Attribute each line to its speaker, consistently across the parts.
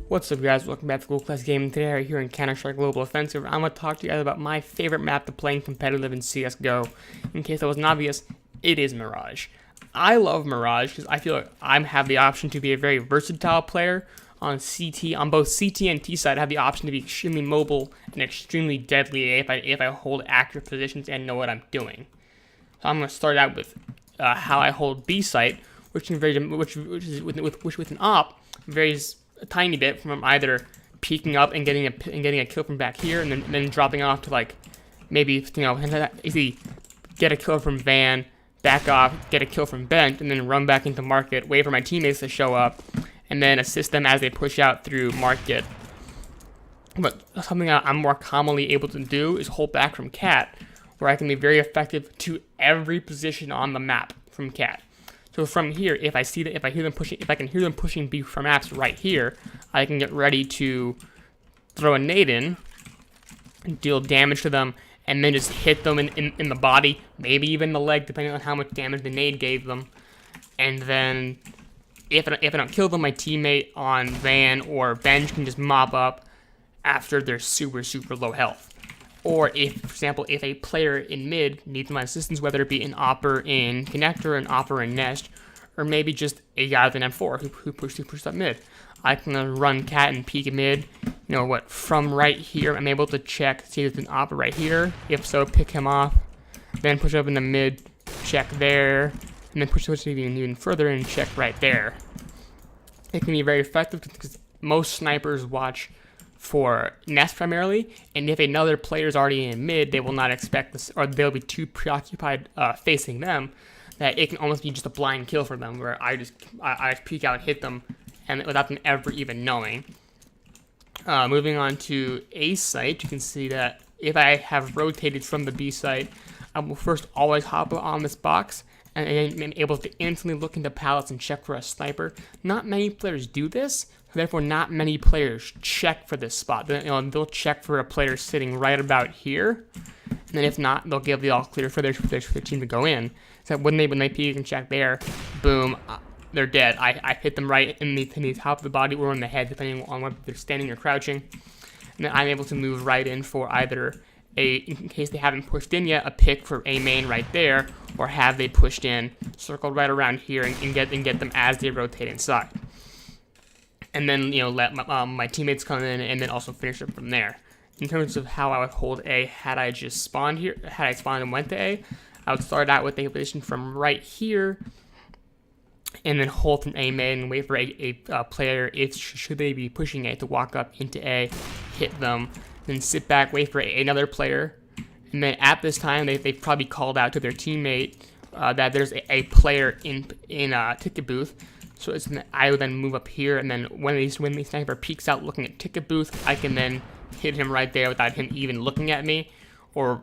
Speaker 1: What's up guys, welcome back to GoldClassGaming. Today right here in Counter-Strike Global Offensive, I'm going to talk to you guys about my favorite map to play in competitive in CSGO. In case that wasn't obvious, it is Mirage. I love Mirage because I feel like I have the option to be a very versatile player on CT. On both CT and T side, I have the option to be extremely mobile and extremely deadly if I hold accurate positions and know what I'm doing. So I'm going to start out with how I hold B site, which with an op varies a tiny bit from either peeking up and getting a kill from back here, and then dropping off to like maybe easily get a kill from Van, back off, get a kill from Bent, and then run back into Market, wait for my teammates to show up, and then assist them as they push out through Market. But something I'm more commonly able to do is hold back from Cat, where I can be very effective to every position on the map from Cat. So from here, if I can hear them pushing B from maps right here, I can get ready to throw a nade in, and deal damage to them, and then just hit them in the body, maybe even the leg, depending on how much damage the nade gave them. And then if I don't kill them, my teammate on Van or Bench can just mop up after they're super low health. Or if, for example, if a player in mid needs my assistance, whether it be an opper in connector, an opper in nest, or maybe just a guy with an M4 who pushed up mid, I can run Cat and peek mid. You know what? From right here, I'm able to check, see if there's an opper right here. If so, pick him off. Then push up in the mid, check there, and then push even further and check right there. It can be very effective because most snipers watch for nest primarily, and if another player is already in mid, they will not expect this, or they'll be too preoccupied facing them that it can almost be just a blind kill for them, where I just peek out and hit them, and without them ever even knowing. Moving on to A site, you can see that if I have rotated from the B site, I will first always hop on this box, and I'm able to instantly look into pallets and check for a sniper. Not many players do this. Therefore, not many players check for this spot. They'll check for a player sitting right about here, and then if not, they'll give the all clear for their team to go in. So when they peek and check there, boom, they're dead. I hit them right in the top of the body or in the head, depending on whether they're standing or crouching. And then I'm able to move right in for either in case they haven't pushed in yet, a pick for A main right there, or have they pushed in, circled right around here, and get them as they rotate inside. And then, let my teammates come in and then also finish it from there. In terms of how I would hold A, had I spawned and went to A, I would start out with a position from right here, and then hold from A main and wait for a player, should they be pushing A, to walk up into A, hit them, then sit back, wait for another player, and then at this time, they've probably called out to their teammate that there's a player in a ticket booth. So I would then move up here, and then when the sniper peeks out looking at ticket booth, I can then hit him right there without him even looking at me, or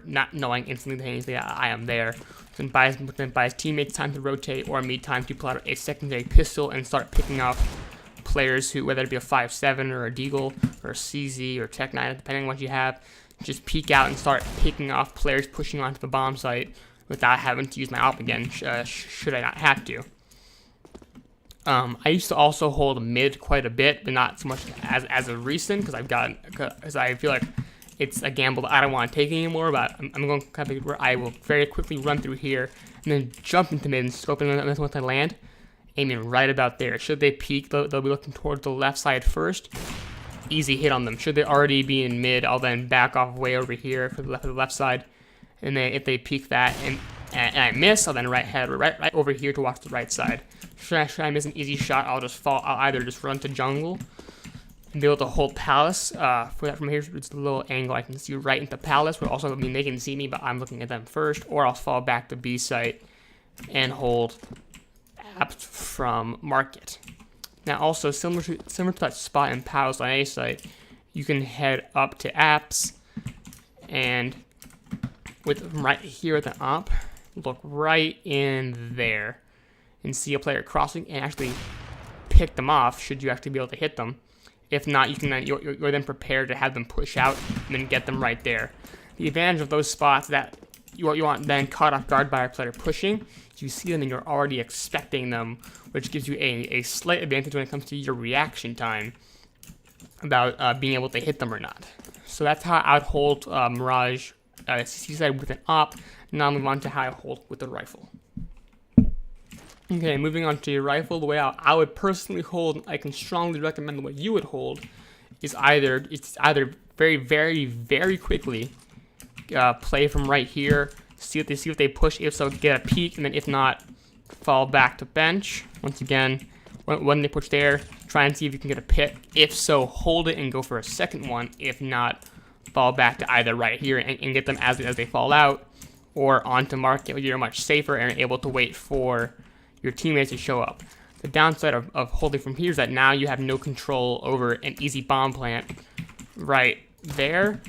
Speaker 1: not knowing instantly that I am there. Then buys his teammates time to rotate, or me time to pull out a secondary pistol and start picking off players who, whether it be a 5.7 or a Deagle or a CZ or Tech 9, depending on what you have, just peek out and start picking off players pushing onto the bomb site without having to use my op again, should I not have to. I used to also hold mid quite a bit, but not so much as of recent, because I feel like it's a gamble that I don't want to take anymore. But I'm going to kind of where I will very quickly run through here and then jump into mid and scoping them once I land, aiming right about there. Should they peek, they'll be looking towards the left side first. Easy hit on them. Should they already be in mid, I'll then back off way over here for the left side, and then if they peek that and I miss, I'll then head right over here to watch the right side. Should I miss an easy shot, I'll either just run to jungle and be able to hold Palace. For that from here, it's a little angle I can see right into Palace, but also they can see me, but I'm looking at them first. Or I'll fall back to B site and hold Apt from Market. Now also, similar to that spot in Palace on A site, you can head up to Apps, and with right here at the op, look right in there and see a player crossing and actually pick them off should you actually be able to hit them. If not, you're then prepared to have them push out and then get them right there. The advantage of those spots that you want then caught off guard by a player pushing, You see them and you're already expecting them, which gives you a slight advantage when it comes to your reaction time about being able to hit them or not. So that's how I would hold Mirage CT side with an op. Now I'll move on to how I hold with the rifle. Okay, moving on to your rifle, the way I would personally hold, I can strongly recommend the way you would hold, is either very, very, very quickly play from right here, see if they push, if so, get a peek, and then if not, fall back to bench. Once again, when they push there, try and see if you can get a pick. If so, hold it and go for a second one. If not, fall back to either right here and get them as they fall out, or onto market where you're much safer and able to wait for your teammates to show up. The downside of holding from here is that now you have no control over an easy bomb plant right there,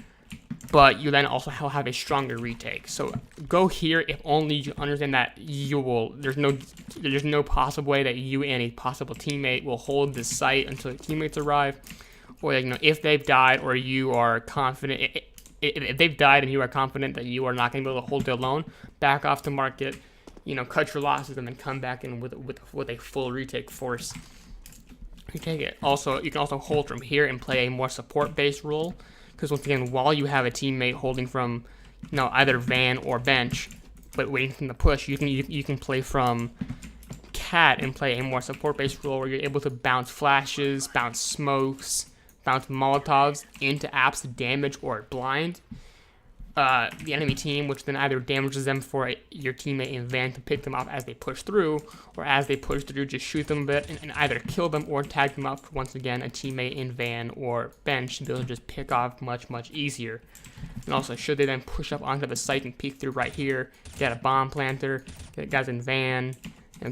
Speaker 1: but you then also have a stronger retake. So go here if only you understand that you will. There's no possible way that you and a possible teammate will hold this site until your teammates arrive, or if they've died or you are confident. If they've died and you are confident that you are not going to be able to hold it alone, back off to market. Cut your losses and then come back in with a full retake force. Retake it. Also, you can also hold from here and play a more support-based role, because once again, while you have a teammate holding from, either van or bench, but waiting for them to push, you can play from cat and play a more support-based role where you're able to bounce flashes, bounce smokes, bounce molotovs into apps to damage or blind the enemy team, which then either damages them for your teammate in van to pick them off as they push through, or as they push through, just shoot them a bit and either kill them or tag them up for, once again, a teammate in van or bench to be able to just pick off much, much easier. And also, should they then push up onto the site and peek through right here, get a bomb planter, get guys in van,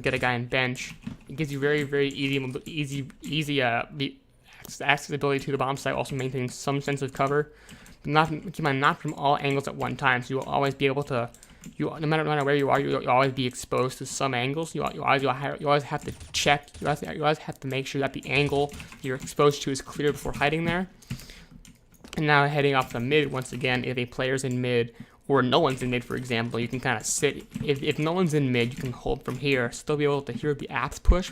Speaker 1: get a guy in bench, it gives you very, very easy accessibility to the bomb site, also maintaining some sense of cover. Keep in mind, not from all angles at one time, so you'll always be able to, no matter where you are, you'll always be exposed to some angles. You always have to check, you always have to make sure that the angle you're exposed to is clear before hiding there. And now heading off the mid, once again, if a player's in mid, or no one's in mid, for example, you can kind of sit, if no one's in mid, you can hold from here, still be able to hear the apps push,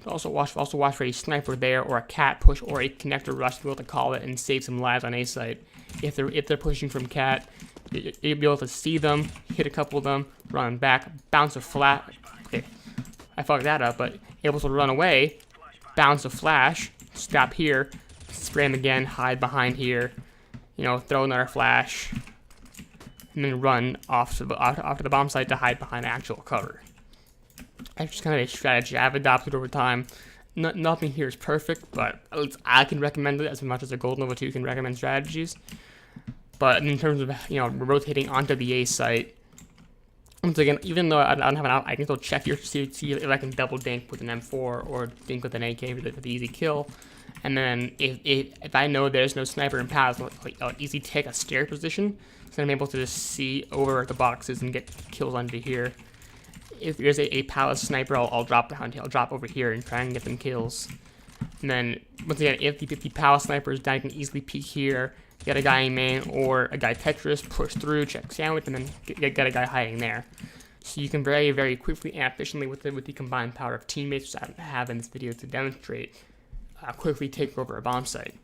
Speaker 1: but also watch for a sniper there, or a cat push, or a connector rush to be able to call it and save some lives on A site. If they're pushing from cat, you'll be able to see them, hit a couple of them, run back, bounce a flat. Okay, I fucked that up, but able to run away, bounce a flash, stop here, spray him again, hide behind here, throw another flash, and then run off to the bomb site to hide behind actual cover. That's just kind of a strategy I've adopted over time. Nothing here is perfect, but at least I can recommend it as much as a Gold Nova 2 can recommend strategies. But in terms of rotating onto the A site, once again, even though I don't have an out, I can still check here to see if I can double dink with an M4 or dink with an AK for the easy kill. And then if I know there's no sniper in paths, I'll easily take a stair position, so I'm able to just see over the boxes and get kills under here. If there's a palace sniper, I'll drop behind here. I'll drop over here and try and get them kills. And then, once again, if the palace sniper is down, I can easily peek here, get a guy in main, or a guy Tetris, push through, check sandwich, and then get a guy hiding there. So you can very, very quickly and efficiently, with the combined power of teammates, which I have in this video to demonstrate, quickly take over a bomb site.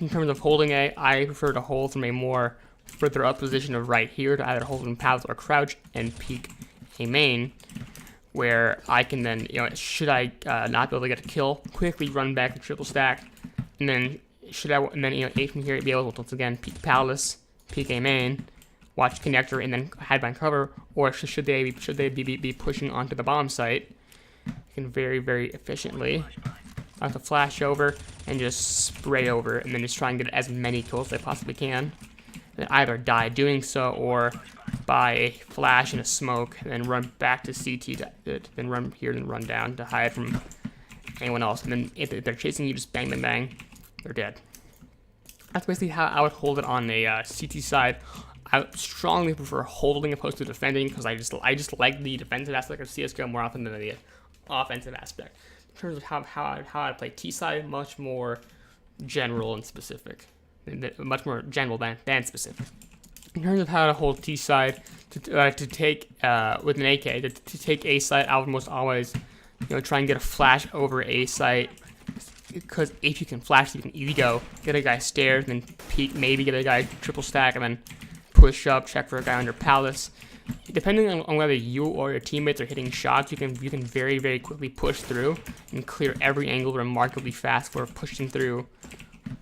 Speaker 1: In terms of holding A, I prefer to hold from a more further up position of right here, to either hold in paths or crouch and peek a main, where I can then, should I not be able to get a kill, quickly run back to triple stack, and then A from here be able to once again peek palace, peek a main, watch connector, and then hide behind cover. Or should they be pushing onto the bomb site, you can very, very efficiently have to flash over and just spray over, and then just try and get as many kills as I possibly can. And either die doing so, or by a flash and a smoke, and then run back to CT, then run here, then run down to hide from anyone else. And then if they're chasing you, just bang, bang, bang, they're dead. That's basically how I would hold it on the CT side. I strongly prefer holding opposed to defending, because I just like the defensive aspect of CSGO more often than the offensive aspect. In terms of how I play T side, much more general and specific. Much more general than specific. In terms of how to hold T side to take with an AK to take A site, I would most always try and get a flash over A site, because if you can flash, you can easily go get a guy stairs and then peek, maybe get a guy triple stack and then push up, check for a guy under palace. Depending on whether you or your teammates are hitting shots, you can very, very quickly push through and clear every angle remarkably fast for pushing through.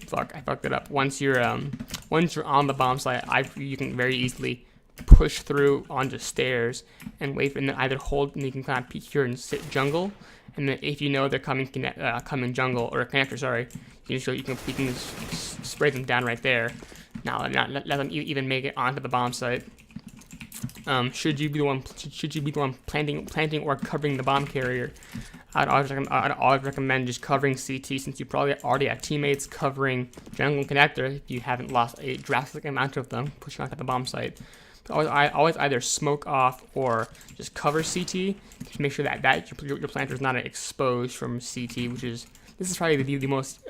Speaker 1: Fuck, I fucked it up. Once you're on the bomb site, you can very easily push through onto stairs and wait for them to either hold, and you can kind of peek here and sit jungle. And then if you know they're coming jungle or connector, sorry, you can just spray them down right there. Now, not let them even make it onto the bomb site. Should you be the one planting or covering the bomb carrier, I'd always recommend just covering CT, since you probably already have teammates covering jungle and connector if you haven't lost a drastic amount of them pushing onto the bomb site. But I always either smoke off or just cover CT to make sure that your planter is not exposed from CT, this is probably the most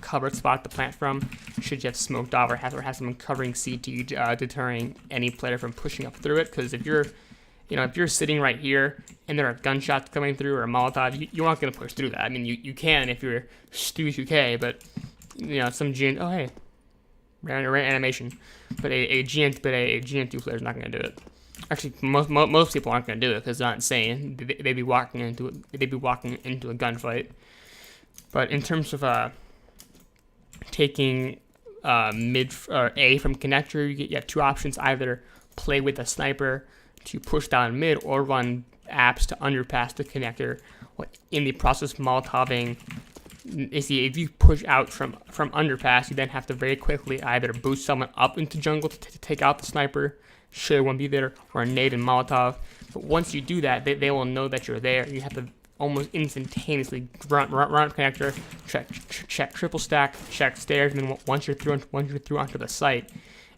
Speaker 1: covered spot to plant from. Should you have smoked off or have someone covering CT, deterring any player from pushing up through it? Because if you're sitting right here and there are gunshots coming through or a Molotov, you're not gonna push through that. I mean, you can if you're Stu2K, but some GN. Oh hey, random animation, but a GN2 player is not gonna do it. Actually, most people aren't gonna do it because they're not insane. They'd be walking into a gunfight. But in terms of taking mid or A from connector, you have two options: either play with a sniper to push down mid, or run apps to underpass the connector. In the process of Molotoving, if you push out from underpass, you then have to very quickly either boost someone up into jungle to take out the sniper, should one be there, or a nade and Molotov. But once you do that, they will know that you're there. You have to almost instantaneously run connector, check triple stack, check stairs, and then once you're through onto the site,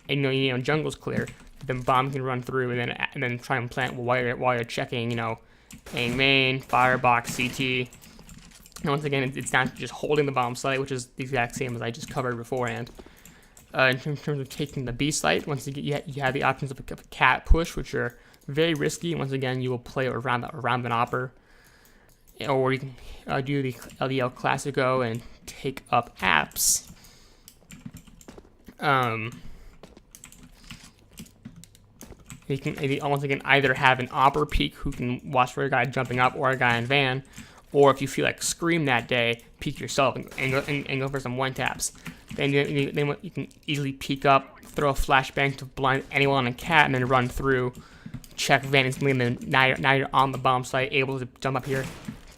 Speaker 1: and jungle's clear, then bomb can run through and then try and plant while you're checking, paying main, firebox, CT. And once again, it's down to just holding the bomb site, which is the exact same as I just covered beforehand. In terms of taking the B site, once again, you have the options of a cat push, which are very risky. Once again, you will play around an opper, or you can do the LDL Classico and take up apps. You can once again either have an opper peek who can watch for a guy jumping up, or a guy in van, or if you feel like scream that day, peek yourself and go for some one taps. Then you can easily peek up, throw a flashbang to blind anyone on a cat, and then run through, check van instantly, and then now you're on the bomb site, able to jump up here,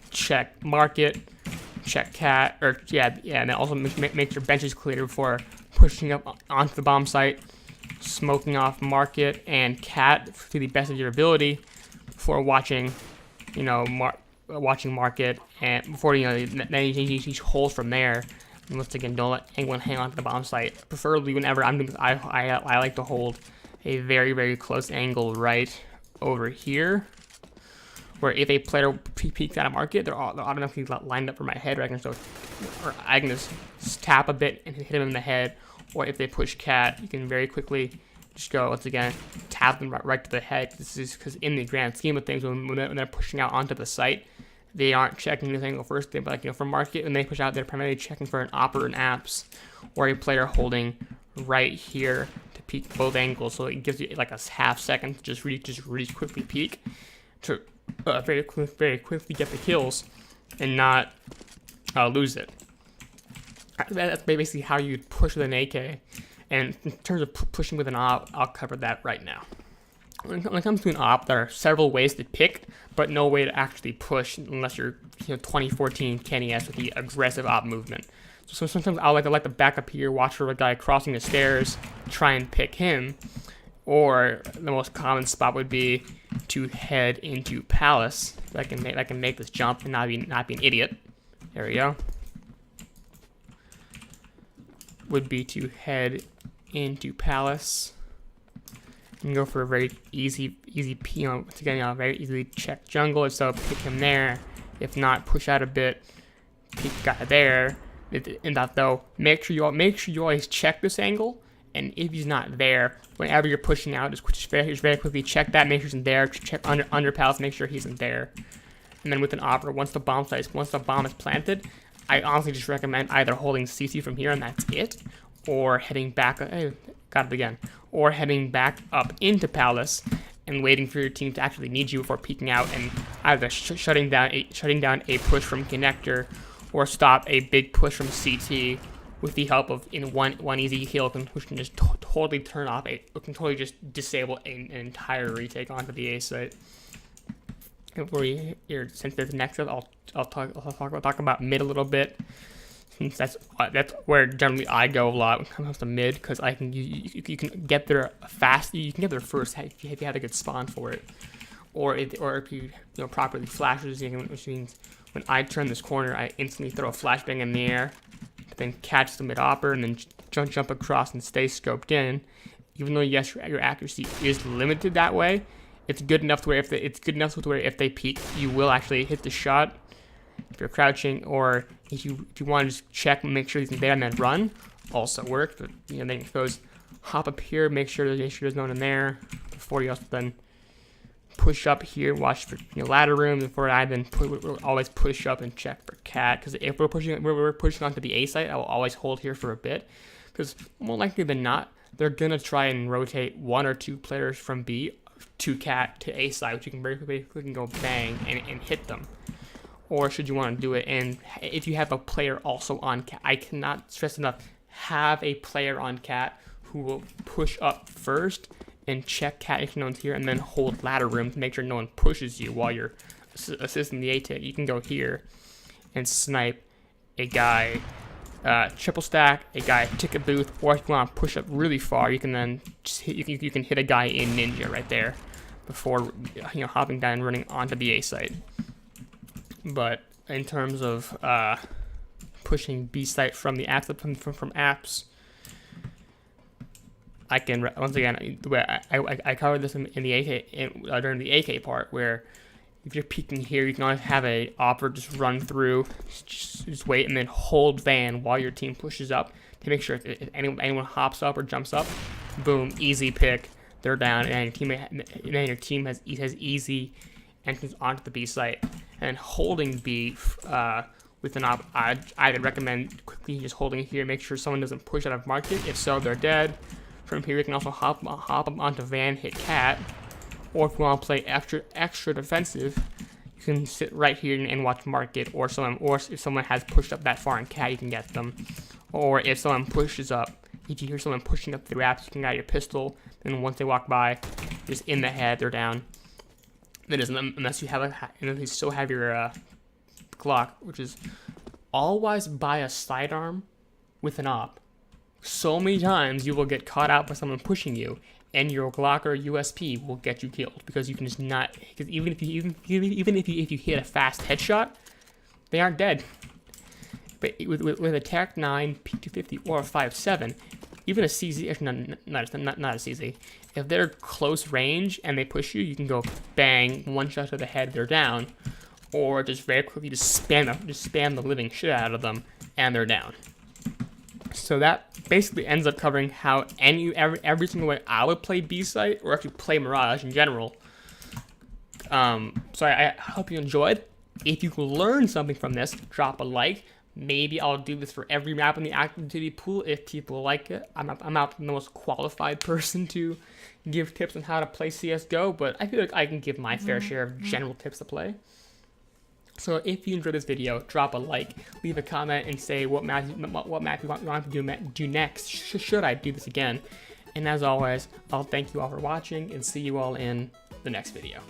Speaker 1: check market, check cat, and then also make sure bench is clear before pushing up onto the bomb site, smoking off market and cat to the best of your ability before watching market, and before then you hold from there. And once again, don't let anyone hang on to the bomb site. Preferably whenever I like to hold a very, very close angle right over here, where if a player peeks out of market, they're automatically lined up for my head, or I can just tap a bit and hit him in the head. Or if they push cat, you can very quickly just go, once again, tap them right to the head. This is because in the grand scheme of things, when they're pushing out onto the site, they aren't checking this angle first. They're for market, when they push out, they're primarily checking for an opper and apps, or a player holding right here to peek both angles. So it gives you like a half second to just really quickly peek to very quickly get the kills and not lose it. That's basically how you push with an AK. And in terms of pushing with an op, I'll cover that right now. When it comes to an op, there are several ways to pick, but no way to actually push unless you're 2014 Kenny S with the aggressive op movement. So sometimes I like to back up here, watch for a guy crossing the stairs, try and pick him. Or the most common spot would be to head into Palace. I can make this jump and not be an idiot. There we go. Would be to head into Palace and go for a very easy very easily check jungle. So pick him there. If not, push out a bit, pick guy there. In that though, make sure you always check this angle And if he's not there, whenever you're pushing out, just very quickly check that, make sure he's in there. Check under palace, make sure he's in there. And then with an opera, once the bomb is planted, I honestly just recommend either holding CC from here and that's it, or heading back. Or heading back up into palace and waiting for your team to actually need you before peeking out and either shutting down a push from connector or stop a big push from CT with the help of one easy heal, which can just totally turn off can totally just disable an entire retake onto the A site. Since there's next up, I'll talk about mid a little bit. Since that's where generally I go a lot when it comes to mid, because you can get there fast. You can get there first if you have a good spawn for it, or if you properly flashes, which means when I turn this corner, I instantly throw a flashbang in the air, then catch the mid opper, and then jump across and stay scoped in. Even though yes, your accuracy is limited that way, it's good enough to where if they peek, you will actually hit the shot if you're crouching, or if you want to just check and make sure he's there and then run, also works. But then you suppose hop up here, make sure there's no one in there before you also then push up here, watch for ladder room. Before I then we'll always push up and check for cat, because if we're pushing onto the A site, I will always hold here for a bit, because more likely than not, they're gonna try and rotate one or two players from B to cat to A side, which you can very quickly go bang and hit them. Or should you want to do it, and if you have a player also on cat, I cannot stress enough, have a player on cat who will push up first and check cat if no one's here, and then hold ladder room to make sure no one pushes you while you're assisting the A-tick. You can go here and snipe a guy triple stack, a guy ticket booth, or if you want to push up really far, you can then just you can hit a guy in ninja right there before hopping down and running onto the A site. But in terms of pushing B site from the apps, from apps, I can once again the way I covered this in the AK during the AK part, where if you're peeking here, you can always have a opera just run through, just wait and then hold van while your team pushes up to make sure if anyone hops up or jumps up, boom, easy pick, they're down, and your team has easy entrance onto the B site. And holding B with an op, I'd recommend quickly just holding here, make sure someone doesn't push out of market. If so, they're dead. From here, you can also hop up onto van, hit cat. Or if you want to play extra defensive, you can sit right here and watch market. Or if someone has pushed up that far in cat, you can get them. Or if someone pushes up, if you hear someone pushing up the wraps, you can get your pistol. Then once they walk by, just in the head, they're down. That is, unless you still have your Glock, which is always buy a sidearm with an op. So many times you will get caught out by someone pushing you, and your Glock or USP will get you killed, because you can just not. Because even if you hit a fast headshot, they aren't dead. But with a TAC 9, P250, or a 5.7, even a CZ, actually not a CZ. If they're close range and they push you, you can go bang, one shot to the head, they're down, or just very quickly just spam the living shit out of them, and they're down. So that basically ends up covering how every single way I would play B site, or actually play Mirage in general. So I hope you enjoyed. If you learned something from this, drop a like. Maybe I'll do this for every map in the activity pool if people like it. I'm not the most qualified person to give tips on how to play CSGO, but I feel like I can give my fair share of general tips to play. So if you enjoyed this video, drop a like, leave a comment, and say what map you want to do next. Should I do this again? And as always, I'll thank you all for watching and see you all in the next video.